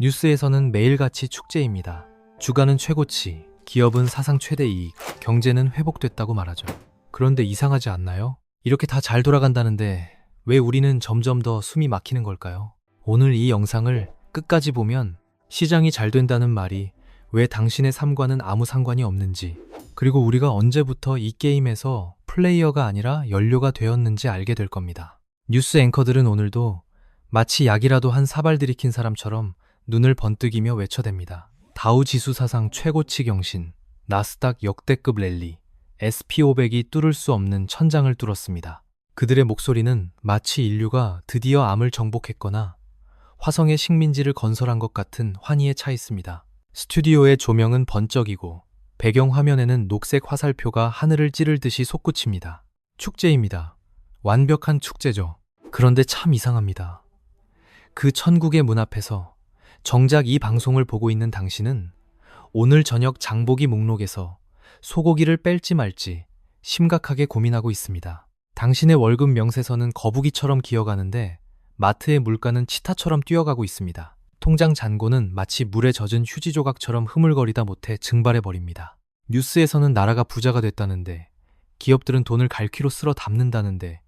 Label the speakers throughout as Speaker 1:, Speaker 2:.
Speaker 1: 뉴스에서는 매일같이 축제입니다. 주가는 최고치, 기업은 사상 최대 이익, 경제는 회복됐다고 말하죠. 그런데 이상하지 않나요? 이렇게 다 잘 돌아간다는데 왜 우리는 점점 더 숨이 막히는 걸까요? 오늘 이 영상을 끝까지 보면 시장이 잘 된다는 말이 왜 당신의 삶과는 아무 상관이 없는지, 그리고 우리가 언제부터 이 게임에서 플레이어가 아니라 연료가 되었는지 알게 될 겁니다. 뉴스 앵커들은 오늘도 마치 약이라도 한 사발 들이킨 사람처럼 눈을 번뜩이며 외쳐댑니다. 다우 지수 사상 최고치 경신, 나스닥 역대급 랠리, SP500이 뚫을 수 없는 천장을 뚫었습니다. 그들의 목소리는 마치 인류가 드디어 암을 정복했거나 화성의 식민지를 건설한 것 같은 환희에 차 있습니다. 스튜디오의 조명은 번쩍이고 배경 화면에는 녹색 화살표가 하늘을 찌를 듯이 솟구칩니다. 축제입니다. 완벽한 축제죠. 그런데 참 이상합니다. 그 천국의 문 앞에서 정작 이 방송을 보고 있는 당신은 오늘 저녁 장보기 목록에서 소고기를 뺄지 말지 심각하게 고민하고 있습니다. 당신의 월급 명세서는 거북이처럼 기어가는데 마트의 물가는 치타처럼 뛰어가고 있습니다. 통장 잔고는 마치 물에 젖은 휴지 조각처럼 흐물거리다 못해 증발해버립니다. 뉴스에서는 나라가 부자가 됐다는데, 기업들은 돈을 갈퀴로 쓸어 담는다는데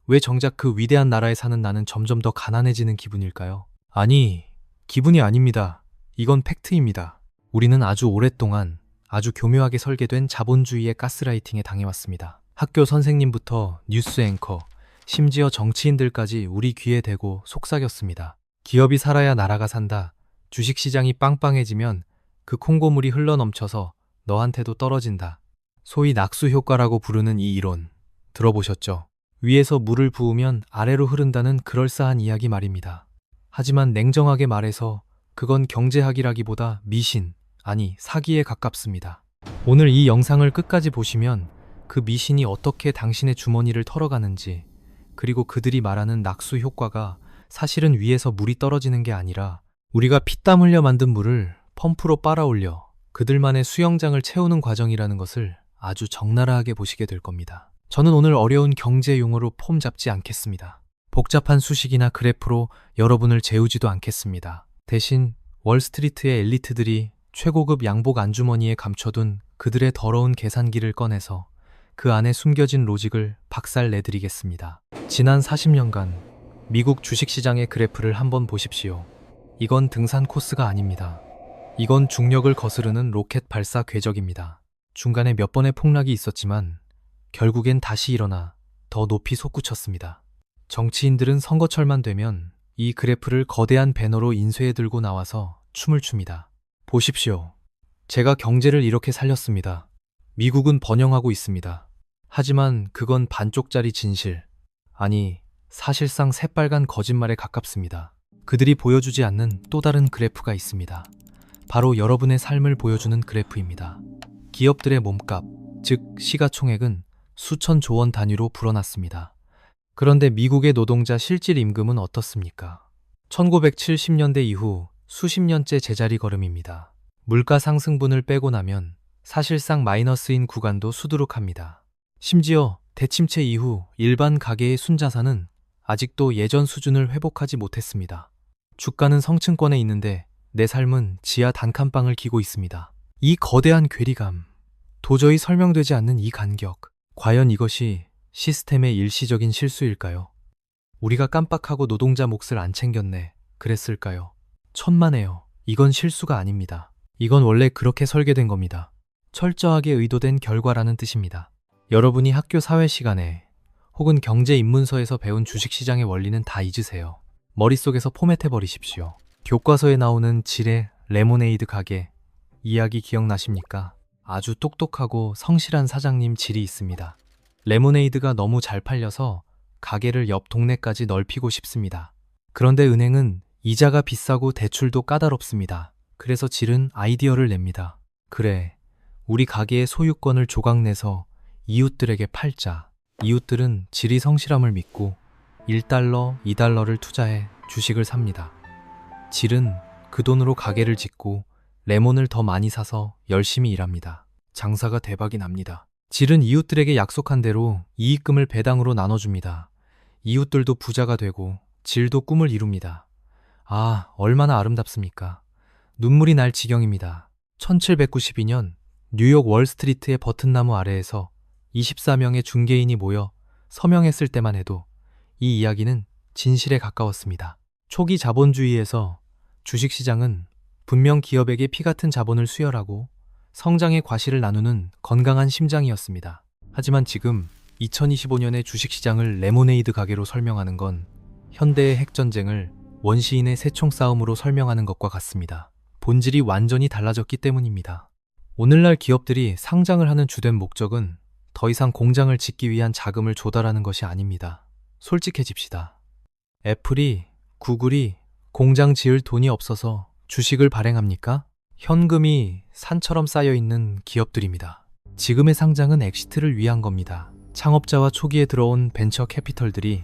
Speaker 1: 왜 정작 그 위대한 나라에 사는 나는 점점 더 가난해지는 기분일까요? 아니, 기분이 아닙니다. 이건 팩트입니다. 우리는 아주 오랫동안 아주 교묘하게 설계된 자본주의의 가스라이팅에 당해왔습니다. 학교 선생님부터 뉴스 앵커, 심지어 정치인들까지 우리 귀에 대고 속삭였습니다. 기업이 살아야 나라가 산다. 주식시장이 빵빵해지면 그 콩고물이 흘러넘쳐서 너한테도 떨어진다. 소위 낙수 효과라고 부르는 이 이론 들어보셨죠? 위에서 물을 부으면 아래로 흐른다는 그럴싸한 이야기 말입니다. 하지만 냉정하게 말해서 그건 경제학이라기보다 미신, 아니 사기에 가깝습니다. 오늘 이 영상을 끝까지 보시면 그 미신이 어떻게 당신의 주머니를 털어가는지, 그리고 그들이 말하는 낙수 효과가 사실은 위에서 물이 떨어지는 게 아니라 우리가 피땀 흘려 만든 물을 펌프로 빨아올려 그들만의 수영장을 채우는 과정이라는 것을 아주 적나라하게 보시게 될 겁니다. 저는 오늘 어려운 경제 용어로 폼 잡지 않겠습니다. 복잡한 수식이나 그래프로 여러분을 재우지도 않겠습니다. 대신 월스트리트의 엘리트들이 최고급 양복 안주머니에 감춰둔 그들의 더러운 계산기를 꺼내서 그 안에 숨겨진 로직을 박살 내드리겠습니다. 지난 40년간 미국 주식시장의 그래프를 한번 보십시오. 이건 등산 코스가 아닙니다. 이건 중력을 거스르는 로켓 발사 궤적입니다. 중간에 몇 번의 폭락이 있었지만 결국엔 다시 일어나 더 높이 솟구쳤습니다. 정치인들은 선거철만 되면 이 그래프를 거대한 배너로 인쇄해 들고 나와서 춤을 춥니다. 보십시오. 제가 경제를 이렇게 살렸습니다. 미국은 번영하고 있습니다. 하지만 그건 반쪽짜리 진실, 아니 사실상 새빨간 거짓말에 가깝습니다. 그들이 보여주지 않는 또 다른 그래프가 있습니다. 바로 여러분의 삶을 보여주는 그래프입니다. 기업들의 몸값, 즉 시가총액은 수천조 원 단위로 불어났습니다. 그런데 미국의 노동자 실질 임금은 어떻습니까? 1970년대 이후 수십 년째 제자리 걸음입니다. 물가 상승분을 빼고 나면 사실상 마이너스인 구간도 수두룩합니다. 심지어 대침체 이후 일반 가계의 순자산은 아직도 예전 수준을 회복하지 못했습니다. 주가는 성층권에 있는데 내 삶은 지하 단칸방을 기고 있습니다. 이 거대한 괴리감, 도저히 설명되지 않는 이 간격, 과연 이것이 시스템의 일시적인 실수일까요? 우리가 깜빡하고 노동자 몫을 안 챙겼네, 그랬을까요? 천만에요. 이건 실수가 아닙니다. 이건 원래 그렇게 설계된 겁니다. 철저하게 의도된 결과라는 뜻입니다. 여러분이 학교 사회 시간에 혹은 경제 입문서에서 배운 주식시장의 원리는 다 잊으세요. 머릿속에서 포맷해버리십시오. 교과서에 나오는 질의 레모네이드 가게 이야기 기억나십니까? 아주 똑똑하고 성실한 사장님 질이 있습니다. 레모네이드가 너무 잘 팔려서 가게를 옆 동네까지 넓히고 싶습니다. 그런데 은행은 이자가 비싸고 대출도 까다롭습니다. 그래서 질은 아이디어를 냅니다. 그래, 우리 가게의 소유권을 조각내서 이웃들에게 팔자. 이웃들은 질이 성실함을 믿고 1달러, 2달러를 투자해 주식을 삽니다. 질은 그 돈으로 가게를 짓고 레몬을 더 많이 사서 열심히 일합니다. 장사가 대박이 납니다. 질은 이웃들에게 약속한 대로 이익금을 배당으로 나눠줍니다. 이웃들도 부자가 되고 질도 꿈을 이룹니다. 아, 얼마나 아름답습니까? 눈물이 날 지경입니다. 1792년 뉴욕 월스트리트의 버튼나무 아래에서 24명의 중개인이 모여 서명했을 때만 해도 이 이야기는 진실에 가까웠습니다. 초기 자본주의에서 주식시장은 분명 기업에게 피 같은 자본을 수혈하고 성장의 과실을 나누는 건강한 심장이었습니다. 하지만 지금 2025년의 주식시장을 레모네이드 가게로 설명하는 건 현대의 핵전쟁을 원시인의 새총 싸움으로 설명하는 것과 같습니다. 본질이 완전히 달라졌기 때문입니다. 오늘날 기업들이 상장을 하는 주된 목적은 더 이상 공장을 짓기 위한 자금을 조달하는 것이 아닙니다. 솔직해집시다. 애플이, 구글이 공장 지을 돈이 없어서 주식을 발행합니까? 현금이 산처럼 쌓여있는 기업들입니다. 지금의 상장은 엑시트를 위한 겁니다. 창업자와 초기에 들어온 벤처 캐피털들이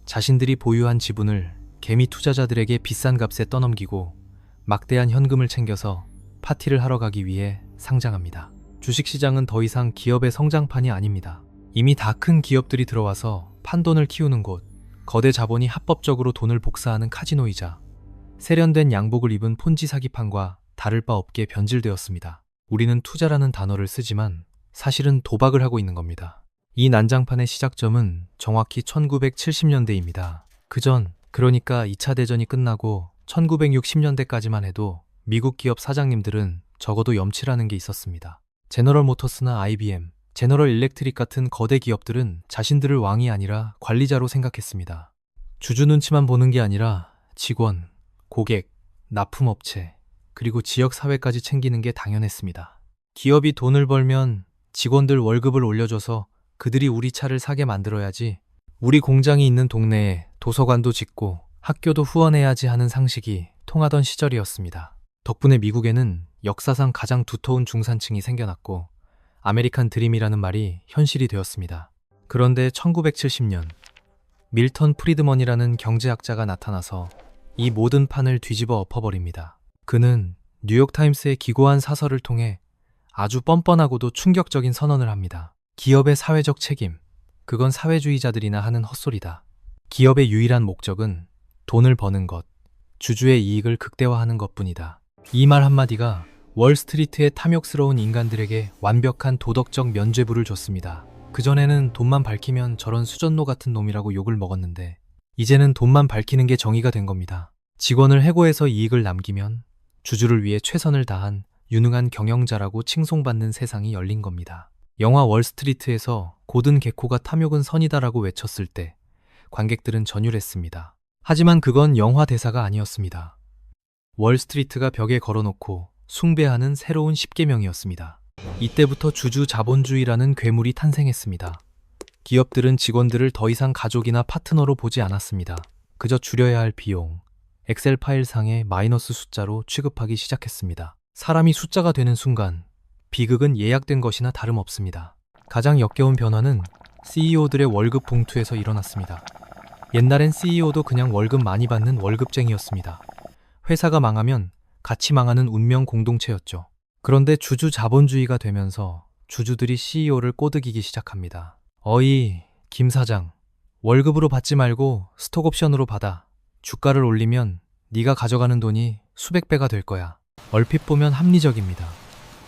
Speaker 1: 자신들이 보유한 지분을 개미 투자자들에게 비싼 값에 떠넘기고 막대한 현금을 챙겨서 파티를 하러 가기 위해 상장합니다. 주식시장은 더 이상 기업의 성장판이 아닙니다. 이미 다 큰 기업들이 들어와서 판돈을 키우는 곳, 거대 자본이 합법적으로 돈을 복사하는 카지노이자 세련된 양복을 입은 폰지 사기판과 다를 바 없게 변질되었습니다. 우리는 투자라는 단어를 쓰지만 사실은 도박을 하고 있는 겁니다. 이 난장판의 시작점은 정확히 1970년대입니다. 그전, 그러니까 2차 대전이 끝나고 1960년대까지만 해도 미국 기업 사장님들은 적어도 염치라는 게 있었습니다. 제너럴 모터스나 IBM, 제너럴 일렉트릭 같은 거대 기업들은 자신들을 왕이 아니라 관리자로 생각했습니다. 주주 눈치만 보는 게 아니라 직원, 고객, 납품업체, 그리고 지역사회까지 챙기는 게 당연했습니다. 기업이 돈을 벌면 직원들 월급을 올려줘서 그들이 우리 차를 사게 만들어야지, 우리 공장이 있는 동네에 도서관도 짓고 학교도 후원해야지 하는 상식이 통하던 시절이었습니다. 덕분에 미국에는 역사상 가장 두터운 중산층이 생겨났고 아메리칸 드림이라는 말이 현실이 되었습니다. 그런데 1970년 밀턴 프리드먼이라는 경제학자가 나타나서 이 모든 판을 뒤집어 엎어버립니다. 그는 뉴욕타임스의 기고한 사설을 통해 아주 뻔뻔하고도 충격적인 선언을 합니다. 기업의 사회적 책임, 그건 사회주의자들이나 하는 헛소리다. 기업의 유일한 목적은 돈을 버는 것, 주주의 이익을 극대화하는 것뿐이다. 이 말 한마디가 월스트리트의 탐욕스러운 인간들에게 완벽한 도덕적 면죄부를 줬습니다. 그전에는 돈만 밝히면 저런 수전노 같은 놈이라고 욕을 먹었는데 이제는 돈만 밝히는 게 정의가 된 겁니다. 직원을 해고해서 이익을 남기면 주주를 위해 최선을 다한 유능한 경영자라고 칭송받는 세상이 열린 겁니다. 영화 월스트리트에서 고든 게코가 탐욕은 선이다라고 외쳤을 때 관객들은 전율했습니다. 하지만 그건 영화 대사가 아니었습니다. 월스트리트가 벽에 걸어놓고 숭배하는 새로운 10계명이었습니다. 이때부터 주주 자본주의라는 괴물이 탄생했습니다. 기업들은 직원들을 더 이상 가족이나 파트너로 보지 않았습니다. 그저 줄여야 할 비용, 엑셀 파일상의 마이너스 숫자로 취급하기 시작했습니다. 사람이 숫자가 되는 순간 비극은 예약된 것이나 다름없습니다. 가장 역겨운 변화는 CEO들의 월급 봉투에서 일어났습니다. 옛날엔 CEO도 그냥 월급 많이 받는 월급쟁이였습니다. 회사가 망하면 같이 망하는 운명 공동체였죠. 그런데 주주 자본주의가 되면서 주주들이 CEO를 꼬드기기 시작합니다. 어이, 김 사장, 월급으로 받지 말고 스톡옵션으로 받아. 주가를 올리면 네가 가져가는 돈이 수백 배가 될 거야. 얼핏 보면 합리적입니다.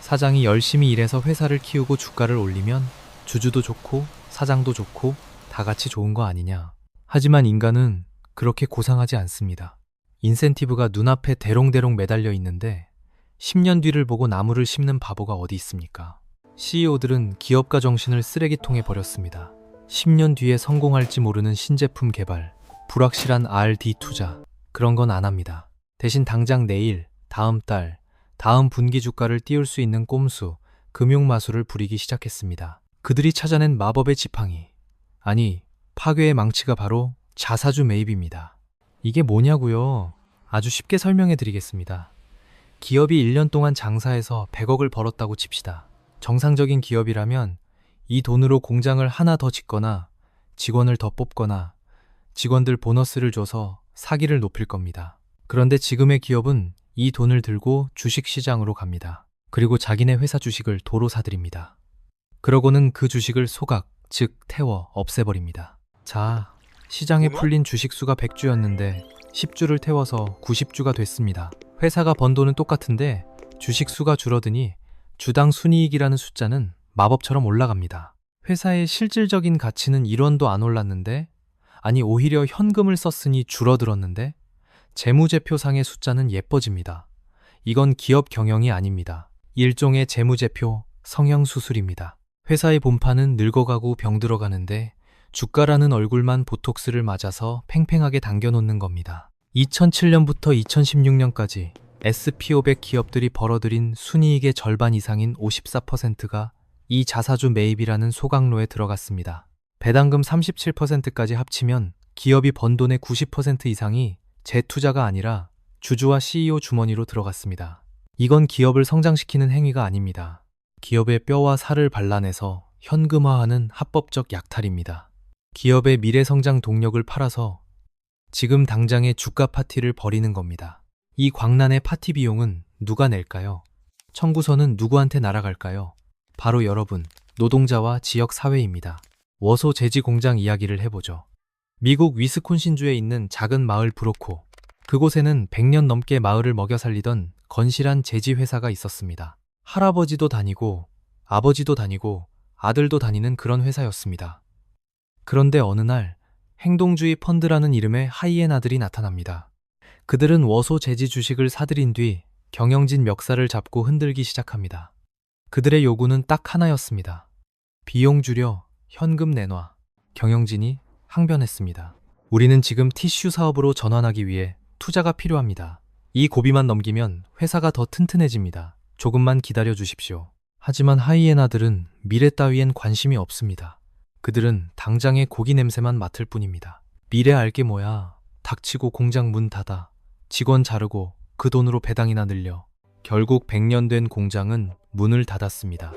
Speaker 1: 사장이 열심히 일해서 회사를 키우고 주가를 올리면 주주도 좋고 사장도 좋고 다 같이 좋은 거 아니냐. 하지만 인간은 그렇게 고상하지 않습니다. 인센티브가 눈앞에 대롱대롱 매달려 있는데 10년 뒤를 보고 나무를 심는 바보가 어디 있습니까? CEO들은 기업가 정신을 쓰레기통에 버렸습니다. 10년 뒤에 성공할지 모르는 신제품 개발, 불확실한 R&D 투자, 그런 건 안 합니다. 대신 당장 내일, 다음 달, 다음 분기 주가를 띄울 수 있는 꼼수, 금융마술을 부리기 시작했습니다. 그들이 찾아낸 마법의 지팡이, 아니 파괴의 망치가 바로 자사주 매입입니다. 이게 뭐냐고요? 아주 쉽게 설명해 드리겠습니다. 기업이 1년 동안 장사해서 100억을 벌었다고 칩시다. 정상적인 기업이라면 이 돈으로 공장을 하나 더 짓거나 직원을 더 뽑거나 직원들 보너스를 줘서 사기를 높일 겁니다. 그런데 지금의 기업은 이 돈을 들고 주식시장으로 갑니다. 그리고 자기네 회사 주식을 도로 사들입니다. 그러고는 그 주식을 소각, 즉 태워 없애버립니다. 자, 시장에 풀린 주식수가 100주였는데 10주를 태워서 90주가 됐습니다. 회사가 번 돈은 똑같은데 주식 수가 줄어드니 주당 순이익이라는 숫자는 마법처럼 올라갑니다. 회사의 실질적인 가치는 1원도 안 올랐는데, 아니 오히려 현금을 썼으니 줄어들었는데 재무제표상의 숫자는 예뻐집니다. 이건 기업 경영이 아닙니다. 일종의 재무제표 성형수술입니다. 회사의 본판은 늙어가고 병들어가는데 주가라는 얼굴만 보톡스를 맞아서 팽팽하게 당겨놓는 겁니다. 2007년부터 2016년까지 SP500 기업들이 벌어들인 순이익의 절반 이상인 54%가 이 자사주 매입이라는 소각로에 들어갔습니다. 배당금 37%까지 합치면 기업이 번 돈의 90% 이상이 재투자가 아니라 주주와 CEO 주머니로 들어갔습니다. 이건 기업을 성장시키는 행위가 아닙니다. 기업의 뼈와 살을 발라내서 현금화하는 합법적 약탈입니다. 기업의 미래 성장 동력을 팔아서 지금 당장의 주가 파티를 벌이는 겁니다. 이 광란의 파티 비용은 누가 낼까요? 청구서는 누구한테 날아갈까요? 바로 여러분, 노동자와 지역 사회입니다. 워소 제지 공장 이야기를 해보죠. 미국 위스콘신주에 있는 작은 마을 브로코. 그곳에는 100년 넘게 마을을 먹여 살리던 건실한 제지 회사가 있었습니다. 할아버지도 다니고 아버지도 다니고 아들도 다니는 그런 회사였습니다. 그런데 어느 날 행동주의 펀드라는 이름의 하이에나들이 나타납니다. 그들은 워소 제지 주식을 사들인 뒤 경영진 멱살을 잡고 흔들기 시작합니다. 그들의 요구는 딱 하나였습니다. 비용 줄여 현금 내놔. 경영진이 항변했습니다. 우리는 지금 티슈 사업으로 전환하기 위해 투자가 필요합니다. 이 고비만 넘기면 회사가 더 튼튼해집니다. 조금만 기다려 주십시오. 하지만 하이에나들은 미래 따위엔 관심이 없습니다. 그들은 당장의 고기 냄새만 맡을 뿐입니다. 미래 알게 뭐야. 닥치고 공장 문 닫아. 직원 자르고 그 돈으로 배당이나 늘려. 결국 100년 된 공장은 문을 닫았습니다.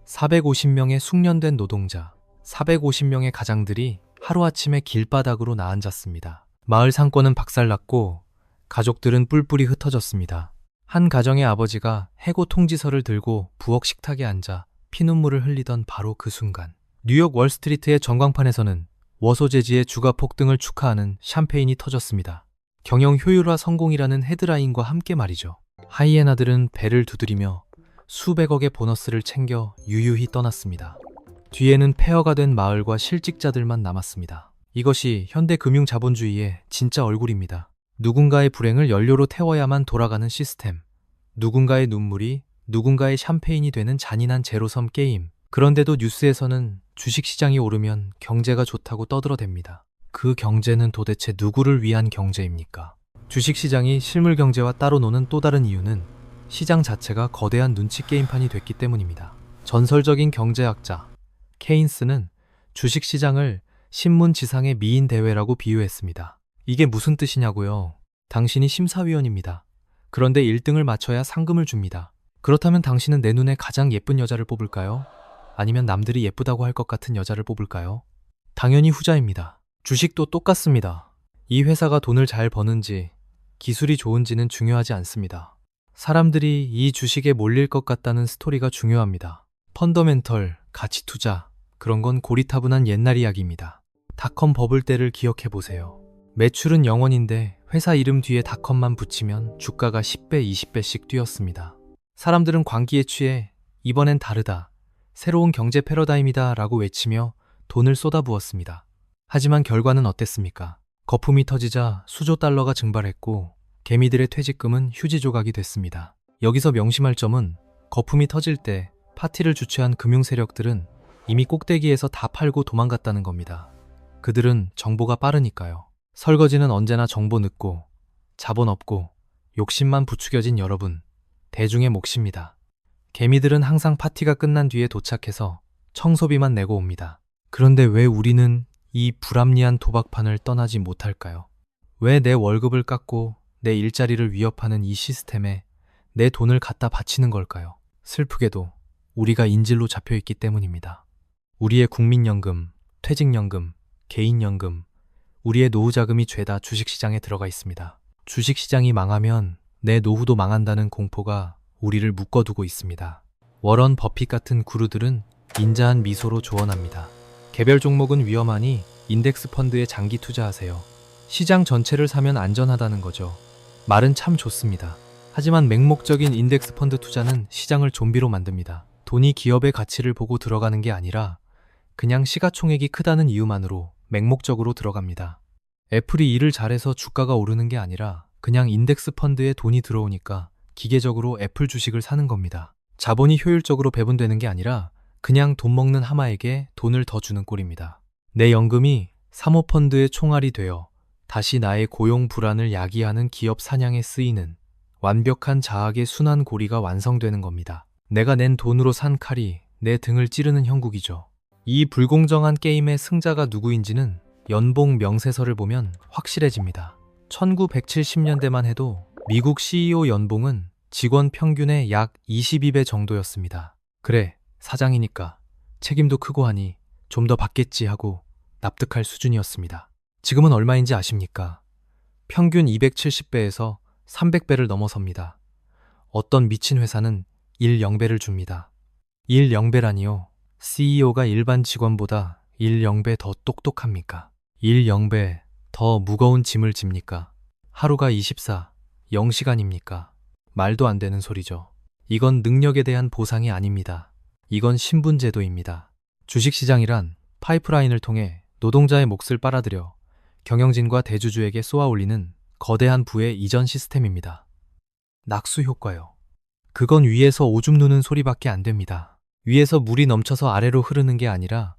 Speaker 1: 450명의 숙련된 노동자, 450명의 가장들이 하루아침에 길바닥으로 나앉았습니다. 마을 상권은 박살났고 가족들은 뿔뿔이 흩어졌습니다. 한 가정의 아버지가 해고 통지서를 들고 부엌 식탁에 앉아 피눈물을 흘리던 바로 그 순간, 뉴욕 월스트리트의 전광판에서는 워소제지의 주가 폭등을 축하하는 샴페인이 터졌습니다. 경영 효율화 성공이라는 헤드라인과 함께 말이죠. 하이에나들은 배를 두드리며 수백억의 보너스를 챙겨 유유히 떠났습니다. 뒤에는 폐허가 된 마을과 실직자들만 남았습니다. 이것이 현대 금융 자본주의의 진짜 얼굴입니다. 누군가의 불행을 연료로 태워야만 돌아가는 시스템. 누군가의 눈물이 누군가의 샴페인이 되는 잔인한 제로섬 게임. 그런데도 뉴스에서는 주식시장이 오르면 경제가 좋다고 떠들어댑니다. 그 경제는 도대체 누구를 위한 경제입니까? 주식시장이 실물 경제와 따로 노는 또 다른 이유는 시장 자체가 거대한 눈치 게임판이 됐기 때문입니다. 전설적인 경제학자 케인스는 주식시장을 신문지상의 미인 대회라고 비유했습니다. 이게 무슨 뜻이냐고요? 당신이 심사위원입니다. 그런데 1등을 맞춰야 상금을 줍니다. 그렇다면 당신은 내 눈에 가장 예쁜 여자를 뽑을까요? 아니면 남들이 예쁘다고 할 것 같은 여자를 뽑을까요? 당연히 후자입니다. 주식도 똑같습니다. 이 회사가 돈을 잘 버는지 기술이 좋은지는 중요하지 않습니다. 사람들이 이 주식에 몰릴 것 같다는 스토리가 중요합니다. 펀더멘털, 가치 투자, 그런 건 고리타분한 옛날 이야기입니다. 닷컴 버블 때를 기억해 보세요. 매출은 0원인데 회사 이름 뒤에 닷컴만 붙이면 주가가 10배, 20배씩 뛰었습니다. 사람들은 광기에 취해 이번엔 다르다, 새로운 경제 패러다임이다 라고 외치며 돈을 쏟아부었습니다. 하지만 결과는 어땠습니까? 거품이 터지자 수조 달러가 증발했고 개미들의 퇴직금은 휴지 조각이 됐습니다. 여기서 명심할 점은 거품이 터질 때 파티를 주최한 금융 세력들은 이미 꼭대기에서 다 팔고 도망갔다는 겁니다. 그들은 정보가 빠르니까요. 설거지는 언제나 정보 늦고 자본 없고 욕심만 부추겨진 여러분, 대중의 몫입니다. 개미들은 항상 파티가 끝난 뒤에 도착해서 청소비만 내고 옵니다. 그런데 왜 우리는 이 불합리한 도박판을 떠나지 못할까요? 왜 내 월급을 깎고 내 일자리를 위협하는 이 시스템에 내 돈을 갖다 바치는 걸까요? 슬프게도 우리가 인질로 잡혀있기 때문입니다. 우리의 국민연금, 퇴직연금, 개인연금, 우리의 노후자금이 죄다 주식시장에 들어가 있습니다. 주식시장이 망하면 내 노후도 망한다는 공포가 우리를 묶어두고 있습니다. 워런 버핏 같은 구루들은 인자한 미소로 조언합니다. 개별 종목은 위험하니 인덱스 펀드에 장기 투자하세요. 시장 전체를 사면 안전하다는 거죠. 말은 참 좋습니다. 하지만 맹목적인 인덱스 펀드 투자는 시장을 좀비로 만듭니다. 돈이 기업의 가치를 보고 들어가는 게 아니라 그냥 시가총액이 크다는 이유만으로 맹목적으로 들어갑니다. 애플이 일을 잘해서 주가가 오르는 게 아니라 그냥 인덱스 펀드에 돈이 들어오니까 기계적으로 애플 주식을 사는 겁니다. 자본이 효율적으로 배분되는 게 아니라 그냥 돈 먹는 하마에게 돈을 더 주는 꼴입니다. 내 연금이 사모펀드의 총알이 되어 다시 나의 고용 불안을 야기하는 기업 사냥에 쓰이는 완벽한 자학의 순환 고리가 완성되는 겁니다. 내가 낸 돈으로 산 칼이 내 등을 찌르는 형국이죠. 이 불공정한 게임의 승자가 누구인지는 연봉 명세서를 보면 확실해집니다. 1970년대만 해도 미국 CEO 연봉은 직원 평균의 약 22배 정도였습니다. 그래, 사장이니까 책임도 크고 하니 좀 더 받겠지 하고 납득할 수준이었습니다. 지금은 얼마인지 아십니까? 평균 270배에서 300배를 넘어섭니다. 어떤 미친 회사는 1,0배를 줍니다. 1,0배라니요. CEO가 일반 직원보다 1,0배 더 똑똑합니까? 1,0배 더 무거운 짐을 집니까? 하루가 24, 0시간입니까? 말도 안 되는 소리죠. 이건 능력에 대한 보상이 아닙니다. 이건 신분제도입니다. 주식시장이란 파이프라인을 통해 노동자의 몫을 빨아들여 경영진과 대주주에게 쏘아 올리는 거대한 부의 이전 시스템입니다. 낙수 효과요. 그건 위에서 오줌 누는 소리밖에 안 됩니다. 위에서 물이 넘쳐서 아래로 흐르는 게 아니라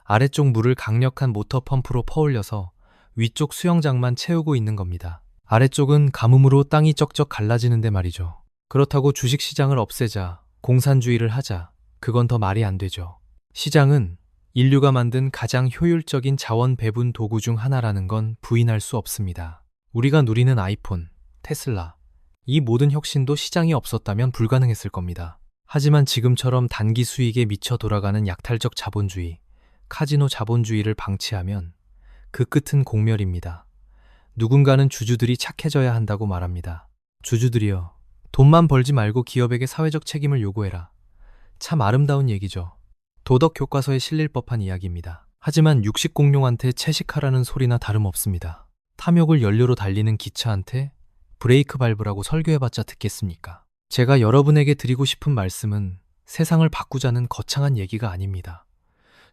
Speaker 1: 아래쪽 물을 강력한 모터 펌프로 퍼올려서 위쪽 수영장만 채우고 있는 겁니다. 아래쪽은 가뭄으로 땅이 쩍쩍 갈라지는데 말이죠. 그렇다고 주식시장을 없애자, 공산주의를 하자, 그건 더 말이 안 되죠. 시장은 인류가 만든 가장 효율적인 자원 배분 도구 중 하나라는 건 부인할 수 없습니다. 우리가 누리는 아이폰, 테슬라, 이 모든 혁신도 시장이 없었다면 불가능했을 겁니다. 하지만 지금처럼 단기 수익에 미쳐 돌아가는 약탈적 자본주의, 카지노 자본주의를 방치하면 그 끝은 공멸입니다. 누군가는 주주들이 착해져야 한다고 말합니다. 주주들이여, 돈만 벌지 말고 기업에게 사회적 책임을 요구해라. 참 아름다운 얘기죠. 도덕 교과서에 실릴 법한 이야기입니다. 하지만 육식 공룡한테 채식하라는 소리나 다름없습니다. 탐욕을 연료로 달리는 기차한테 브레이크 밟으라고 설교해봤자 듣겠습니까? 제가 여러분에게 드리고 싶은 말씀은 세상을 바꾸자는 거창한 얘기가 아닙니다.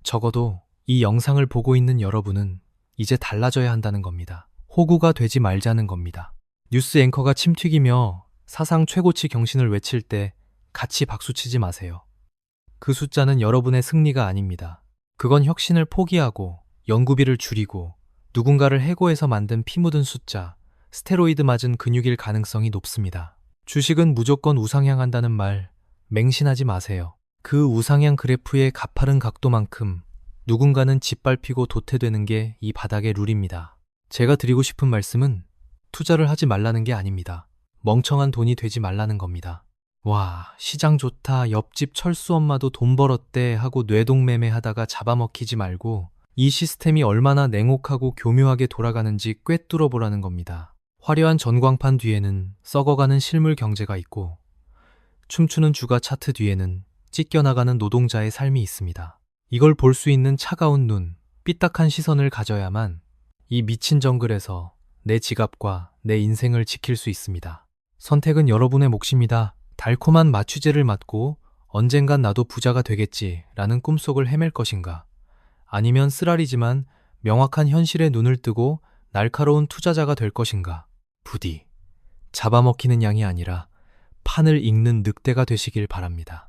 Speaker 1: 적어도 이 영상을 보고 있는 여러분은 이제 달라져야 한다는 겁니다. 호구가 되지 말자는 겁니다. 뉴스 앵커가 침 튀기며 사상 최고치 경신을 외칠 때 같이 박수치지 마세요. 그 숫자는 여러분의 승리가 아닙니다. 그건 혁신을 포기하고 연구비를 줄이고 누군가를 해고해서 만든 피 묻은 숫자, 스테로이드 맞은 근육일 가능성이 높습니다. 주식은 무조건 우상향한다는 말 맹신하지 마세요. 그 우상향 그래프의 가파른 각도만큼 누군가는 짓밟히고 도태되는 게 이 바닥의 룰입니다. 제가 드리고 싶은 말씀은 투자를 하지 말라는 게 아닙니다. 멍청한 돈이 되지 말라는 겁니다. 와, 시장 좋다, 옆집 철수 엄마도 돈 벌었대 하고 뇌동매매 하다가 잡아먹히지 말고 이 시스템이 얼마나 냉혹하고 교묘하게 돌아가는지 꿰뚫어 보라는 겁니다. 화려한 전광판 뒤에는 썩어가는 실물 경제가 있고 춤추는 주가 차트 뒤에는 찢겨나가는 노동자의 삶이 있습니다. 이걸 볼 수 있는 차가운 눈, 삐딱한 시선을 가져야만 이 미친 정글에서 내 지갑과 내 인생을 지킬 수 있습니다. 선택은 여러분의 몫입니다. 달콤한 마취제를 맞고 언젠간 나도 부자가 되겠지라는 꿈속을 헤맬 것인가? 아니면 쓰라리지만 명확한 현실에 눈을 뜨고 날카로운 투자자가 될 것인가? 부디 잡아먹히는 양이 아니라 판을 읽는 늑대가 되시길 바랍니다.